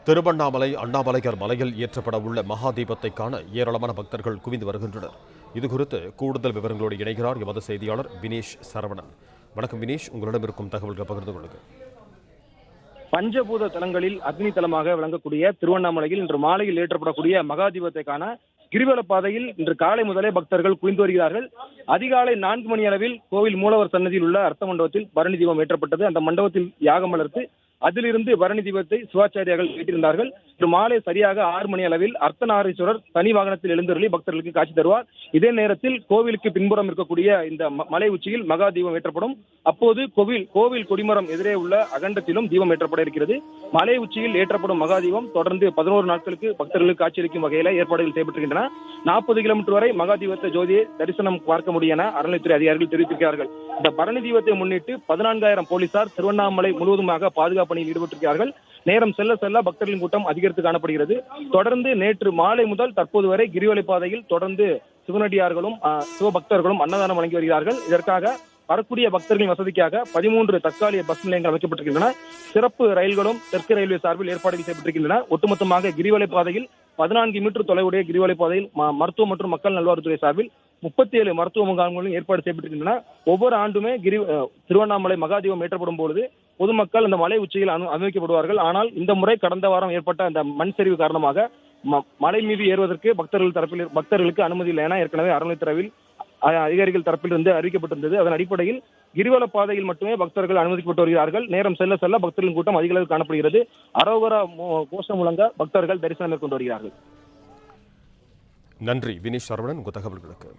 திருவண்ணாமலை அண்ணாமலையார் மலையில் ஏற்றப்பட உள்ள மகா தீபத்தை காண ஏராளமான பக்தர்கள் குவிந்து வருகின்றனர். இதுகுறித்து கூடுதல் விவரங்களோடு இணைகிறார் எமது செய்தியாளர் வினேஷ் சரவணன். வணக்கம் வினேஷ், உங்களிடம் இருக்கும் தகவல்களை பகிர்ந்து கொள்ளுங்கள். பஞ்சபூத தலங்களில் அக்னி தலமாக விளங்கக்கூடிய திருவண்ணாமலையில் இன்று மாலையில் ஏற்றப்படக்கூடிய மகா தீபத்தை காண கிரிவல பாதையில் இன்று காலை முதலே பக்தர்கள் குவிந்து வருகிறார்கள். அதிகாலை 4 மணி அளவில் கோவில் மூலவர் சன்னதியில் உள்ள அர்த்த மண்டபத்தில் பரணி தீபம் ஏற்றப்பட்டது. அந்த மண்டபத்தில் யாகம் வளர்த்து அதிலிருந்து பரணி தீபத்தை சிவாச்சாரியார்கள் ஏற்றிருந்தார்கள். இன்று மாலை சரியாக 6 மணி அளவில் அர்த்தநாரீஸ்வரர் தனி வாகனத்தில் எழுந்தருளி பக்தர்களுக்கு காட்சி தருவார். இதே நேரத்தில் கோவிலுக்கு பின்புறம் இருக்கக்கூடிய இந்த மலை உச்சியில் மகா தீபம் ஏற்றப்படும். அப்போது கோவில் கொடிமரம் எதிரே உள்ள அகண்டத்திலும் தீபம் ஏற்றப்பட இருக்கிறது. மலை உச்சியில் ஏற்றப்படும் மகா தீபம் தொடர்ந்து 11 நாட்களுக்கு பக்தர்களுக்கு காட்சியளிக்கும் வகையில ஏற்பாடுகள் செய்யப்பட்டிருக்கின்றன. 40 கிலோமீட்டர் வரை மகா தீபத்தை ஜோதியை தரிசனம் பார்க்க முடியும் என அறநிலைத்துறை அதிகாரிகள் தெரிவித்திருக்கிறார்கள். இந்த பரணி தீபத்தை முன்னிட்டு 14,000 போலீசார் திருவண்ணாமலை முழுவதுமாக பாதுகாப்பு பணியில் ஈடுபட்டிருக்கிறார்கள். நேரம் செல்ல செல்ல பக்தர்களின் கூட்டம் அதிகரித்து காணப்படுகிறது. தொடர்ந்து நேற்று மாலை முதல் தற்போது வரை கிரிவலை பாதையில் தொடர்ந்து சிவனடியார்களும் சிவபக்தர்களும் அன்னதானம் வழங்கி வருகிறார்கள். இதற்காக வரக்கூடிய பக்தர்களின் வசதிக்காக 13 தற்காலிக பஸ் நிலையங்கள் அமைக்கப்பட்டிருக்கின்றன. சிறப்பு ரயில்களும் தெற்கு ரயில்வே சார்பில் ஏற்பாடுகள் செய்யப்பட்டிருக்கின்றன. ஒட்டுமொத்தமாக கிரிவலை பாதையில் 14 மீட்டர் தொலைவுடைய கிரிவலை பாதையில் மருத்துவ மற்றும் மக்கள் நல்வாழ்வுத்துறை சார்பில் 37 மருத்துவ முகாம்களும் ஏற்பாடு செய்யப்பட்டிருக்கின்றன. ஒவ்வொரு ஆண்டுமே திருவண்ணாமலை மகாதீபம் ஏற்றப்படும் பொழுது பொதுமக்கள் அந்த மலை உச்சியில் அனுமதிக்கப்படுவார்கள். ஆனால் இந்த முறை கடந்த வாரம் ஏற்பட்ட அந்த மண் சரிவு காரணமாக மலை மீது ஏறுவதற்கு பக்தர்களுக்கு அனுமதி இல்லை என ஏற்கனவே அறநிலையத்துறையில் அதிகாரிகள் தரப்பில் இருந்து அறிவிக்கப்பட்டிருந்தது. அதன் அடிப்படையில் கிரிவல பாதையில் மட்டுமே பக்தர்கள் அனுமதிக்கப்பட்டு வருகிறார்கள். நேரம் செல்ல செல்ல பக்தர்களின் கூட்டம் அதிக அளவில் காணப்படுகிறது. அரோகரா கோஷம் முழங்க பக்தர்கள் தரிசனம் மேற்கொண்டு வருகிறார்கள். நன்றி வினேஷ் சரவணன், உங்கள் தகவல்களுக்கு.